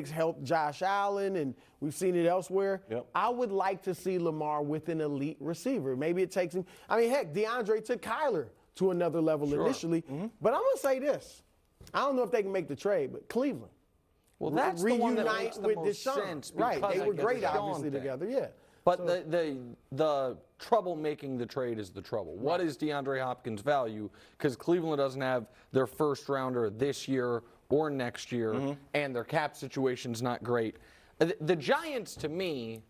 help Josh Allen, and we've seen it elsewhere. Yep. I would like to see Lamar with an elite receiver. Maybe it takes him. I mean, heck, DeAndre took Kyler to another level initially. But I'm going to say this. I don't know if they can make the trade, but Cleveland. Well, that's the one that makes the with most Deshaun. sense. Right, they were great, Deshaun obviously, thing. together, yeah. But the trouble making the trade is the trouble. Right. What is DeAndre Hopkins' value? Because Cleveland doesn't have their first rounder this year or next year, and their cap situation's not great. The Giants, to me,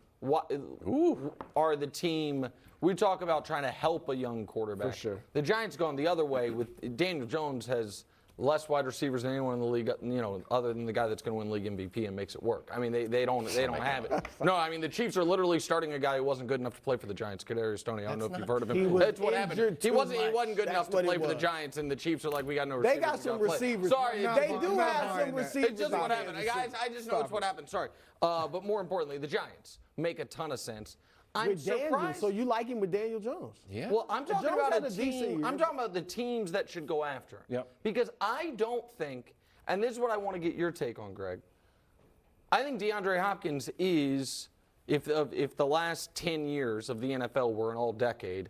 are the team. We talk about trying to help a young quarterback. For sure. The Giants going the other way with Daniel Jones has less wide receivers than anyone in the league, other than the guy that's going to win league MVP and makes it work. I mean, they don't have it. No, I mean, the Chiefs are literally starting a guy who wasn't good enough to play for the Giants, Kadarius Stoney. I don't know if you've heard of him. That's what happened. He wasn't good enough to play for the Giants, and the Chiefs are like, we got no receivers. They got some receivers. Sorry, they do have some receivers. It's just what happened. Guys, I just know it's what happened. Sorry. But more importantly, the Giants make a ton of sense. I'm with surprised. Daniel, so you like him with Daniel Jones? Yeah. Well, I'm talking Jones about had a a decent team. year. I'm talking about the teams that should go after him. Yep. Because I don't think, and this is what I want to get your take on, Greg. I think DeAndre Hopkins is, if the last 10 years of the NFL were an all-decade,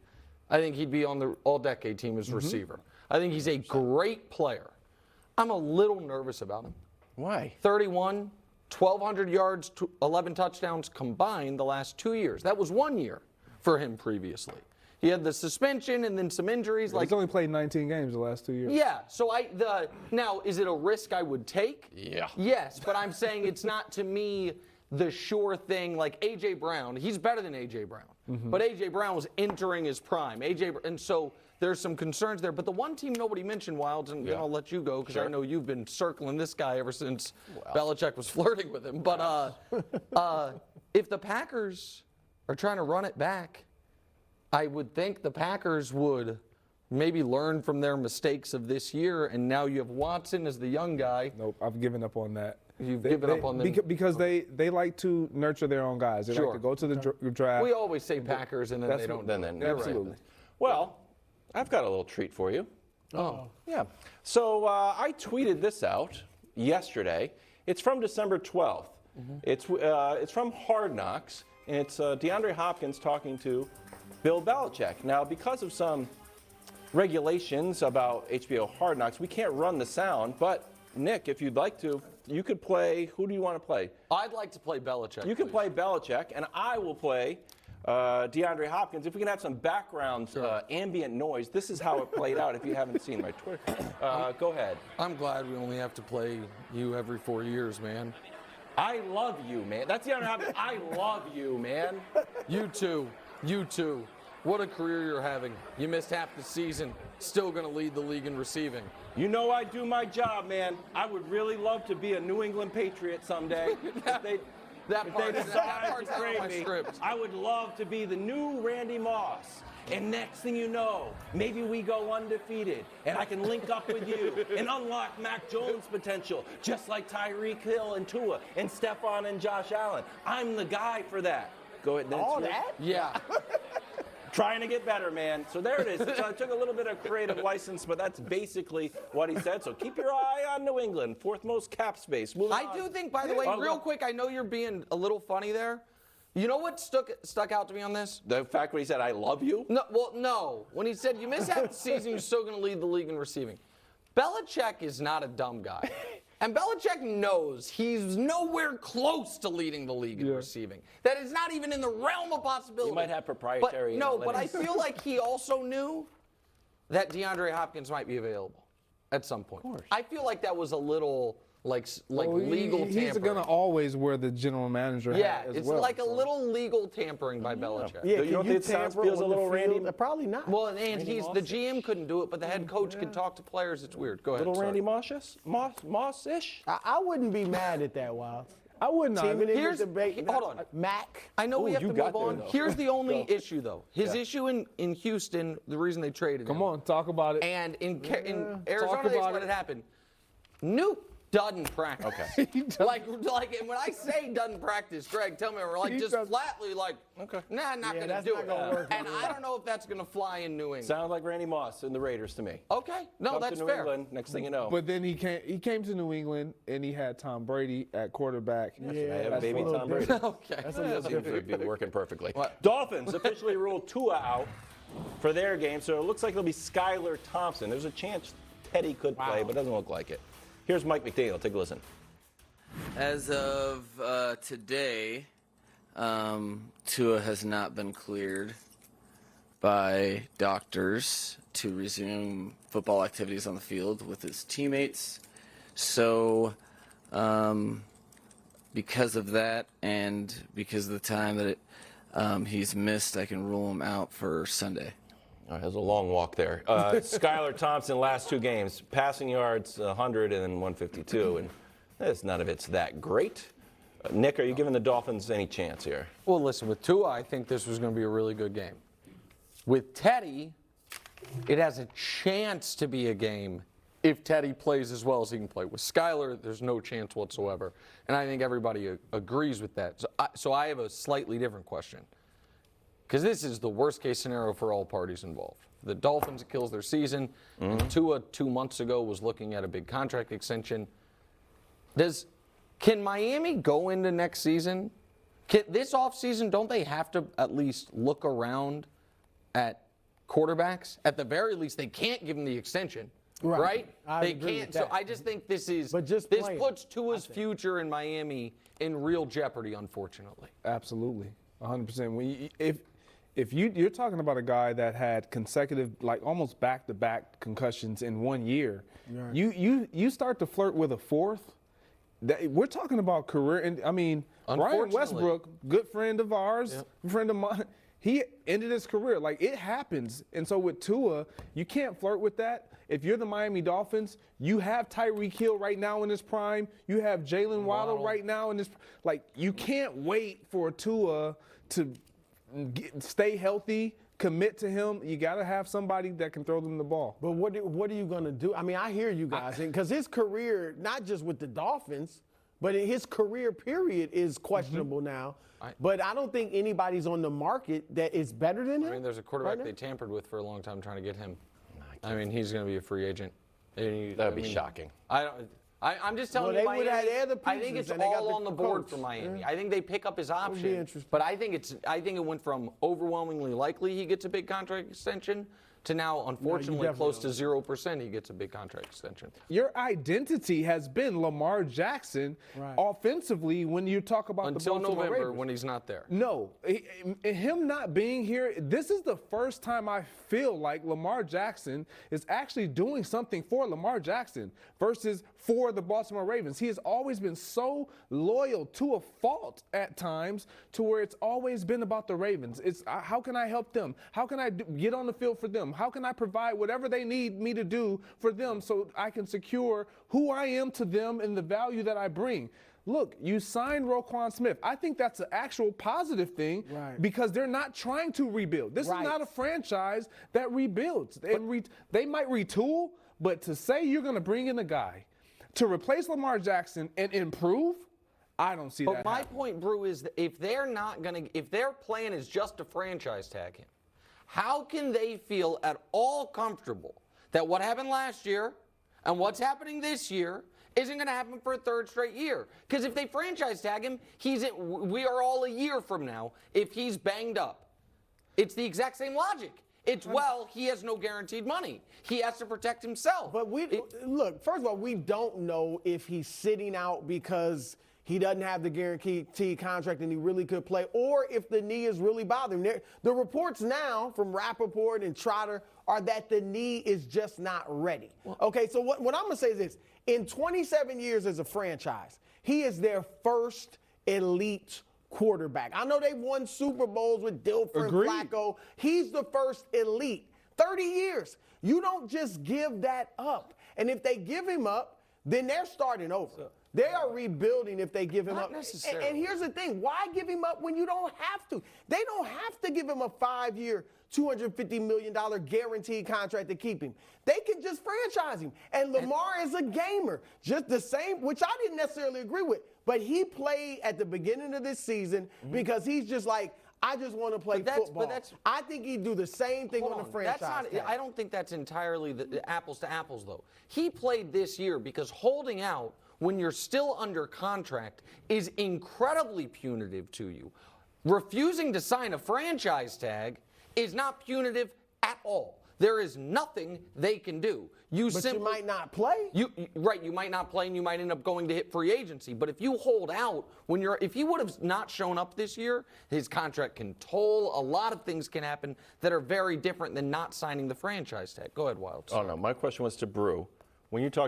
I think he'd be on the all-decade team as receiver. I think he's a great player. I'm a little nervous about him. Why? 31, 1,200 yards, 11 touchdowns combined the last 2 years. That was 1 year for him previously. He had the suspension and then some injuries. He's only played 19 games the last 2 years. Yeah. So now, is it a risk I would take? Yeah. Yes, but I'm saying it's not, to me, the sure thing. Like A.J. Brown, he's better than A.J. Brown. But A.J. Brown was entering his prime. And so there's some concerns there. But the one team nobody mentioned, Wilds, and I'll let you go because I know you've been circling this guy ever since Belichick was flirting with him. But if the Packers are trying to run it back, I would think the Packers would maybe learn from their mistakes of this year, and now you have Watson as the young guy. Nope, I've given up on that. You've given up on them? Because they like to nurture their own guys. They like to go to the draft. We always say Packers, and then they don't. Absolutely. Right. Well, I've got a little treat for you. Oh. Yeah. So I tweeted this out yesterday. It's from December 12th. It's from Hard Knocks, and it's DeAndre Hopkins talking to Bill Belichick. Now, because of some regulations about HBO Hard Knocks, we can't run the sound, but Nick, if you'd like to, you could play. Who do you want to play? I'd like to play Belichick. You can play Belichick, and I will play DeAndre Hopkins. If we can have some background ambient noise, this is how it played out if you haven't seen my Twitter. Go ahead. I'm glad we only have to play you every 4 years, man. I love you, man. That's DeAndre Hopkins. I love you, man. You too. You too. What a career you're having. You missed half the season. Still going to lead the league in receiving. You know I do my job, man. I would really love to be a New England Patriot someday. If they decide to trade me, I would love to be the new Randy Moss. And next thing you know, maybe we go undefeated, and I can link up with you and unlock Mac Jones' potential, just like Tyreek Hill and Tua and Stephon and Josh Allen. I'm the guy for that. Go ahead. All that? Yeah. Trying to get better, man. So there it is. So I took a little bit of creative license, but that's basically what he said. So keep your eye on New England, fourth most cap space. I do think, by the way, real quick, I know you're being a little funny there. You know what stuck out to me on this? The fact when he said, I love you? No, well, no. When he said, you miss half the season, you're still going to lead the league in receiving. Belichick is not a dumb guy. And Belichick knows he's nowhere close to leading the league in receiving. That is not even in the realm of possibility. He might have proprietary analytics. But I feel like he also knew that DeAndre Hopkins might be available at some point. Of course. I feel like that was a little legal tampering. He's going to always wear the general manager hat as it's well, like a little legal tampering by Belichick. Yeah, you don't think it sounds feels a little Randy? Probably not. Well, and the GM couldn't do it, but the head coach can talk to players. It's weird. Go ahead. Little Randy Moss-ish? I wouldn't be mad at that, Wild. I wouldn't. Hold on. Mac. I know we have to move on. Though. Here's the only issue, though. His issue in Houston, the reason they traded him. Come on, talk about it. And in Arizona, they just let it happen. doesn't practice. Okay. like when I say doesn't practice, Greg, tell me, we're like just flatly like, nah, not gonna do it. And I don't know if that's gonna fly in New England. Sounds like Randy Moss in the Raiders to me. Okay, no, Comes that's to New fair. England, next thing you know. But then he came to New England and he had Tom Brady at quarterback. I have baby Tom Brady. Okay. That seems to be working perfectly. Dolphins officially ruled Tua out for their game, so it looks like it'll be Skylar Thompson. There's a chance Teddy could play, but it doesn't look like it. Here's Mike McDaniel. Take a listen. As of today, Tua has not been cleared by doctors to resume football activities on the field with his teammates. So, because of that and because of the time that he's missed, I can rule him out for Sunday. All right, there's a long walk there. Skylar Thompson, last 2 games, passing yards 100 and then 152, and none of it's that great. Nick, are you giving the Dolphins any chance here? Well, listen, with Tua, I think this was going to be a really good game. With Teddy, it has a chance to be a game if Teddy plays as well as he can play. With Skylar, there's no chance whatsoever, and I think everybody agrees with that. So I have a slightly different question. Because this is the worst-case scenario for all parties involved. The Dolphins, it kills their season. And Tua 2 months ago was looking at a big contract extension. Can Miami go into next season? This offseason, don't they have to at least look around at quarterbacks? At the very least, they can't give him the extension, right? They can't. So I just think this puts Tua's future in Miami in real jeopardy, unfortunately. Absolutely, 100%. You're talking about a guy that had consecutive, like almost back-to-back concussions in 1 year, you start to flirt with a fourth. We're talking about career, and I mean, Brian Westbrook, good friend of ours, friend of mine, he ended his career. Like, it happens. And so with Tua, you can't flirt with that. If you're the Miami Dolphins, you have Tyreek Hill right now in his prime. You have Jalen Waddle right now in his, like, you can't wait for Tua to stay healthy, commit to him. You got to have somebody that can throw them the ball. But what are you going to do? I mean, I hear you guys, because his career, not just with the Dolphins, but his career period is questionable now. But I don't think anybody's on the market that is better than him. I mean, there's a quarterback they tampered with for a long time trying to get him. I mean, he's going to be a free agent. That would be shocking. I'm just telling you, Miami, I think it's all on the board for Miami. I think they pick up his option, but I think it went from overwhelmingly likely he gets a big contract extension to now, unfortunately, close to 0% he gets a big contract extension. Your identity has been Lamar Jackson offensively when you talk about until the Baltimore November Ravens. when he's not there. No, him not being here, this is the first time I feel like Lamar Jackson is actually doing something for Lamar Jackson versus for the Baltimore Ravens. He has always been so loyal to a fault at times to where it's always been about the Ravens. It's how can I help them? How can I get on the field for them? How can I provide whatever they need me to do for them so I can secure who I am to them and the value that I bring? Look, you signed Roquan Smith. I think that's an actual positive thing because they're not trying to rebuild. This is not a franchise that rebuilds. They might retool, but to say you're going to bring in a guy to replace Lamar Jackson and improve, I don't see that. But my point, Brew, is that if their plan is just to franchise tag him, how can they feel at all comfortable that what happened last year and what's happening this year isn't going to happen for a third straight year? Because if they franchise tag him, we are all a year from now if he's banged up. It's the exact same logic. It's, he has no guaranteed money. He has to protect himself. But look, first of all, we don't know if he's sitting out because he doesn't have the guaranteed contract and he really could play, or if the knee is really bothering him. The reports now from Rappaport and Trotter are that the knee is just not ready. Okay, so what I'm going to say is this. In 27 years as a franchise, he is their first elite quarterback. I know they've won Super Bowls with Dilfer and Flacco. He's the first elite. 30 years. You don't just give that up. And if they give him up, then they're starting over. They are rebuilding if they give him Not up. necessarily. And here's the thing. Why give him up when you don't have to? They don't have to give him a 5-year, $250 million guaranteed contract to keep him. They can just franchise him. And Lamar is a gamer. Just the same, which I didn't necessarily agree with. But he played at the beginning of this season because he's just like, I just want to play football. I think he'd do the same thing on the franchise tag. I don't think that's entirely the apples to apples, though. He played this year because holding out when you're still under contract is incredibly punitive to you. Refusing to sign a franchise tag is not punitive at all. There is nothing they can do. You might not play. Right, you might not play and you might end up going to hit free agency. But if you hold out, if he would have not shown up this year, his contract can toll. A lot of things can happen that are very different than not signing the franchise tag. Go ahead, Wild. Oh, no, my question was to Brew. When you talk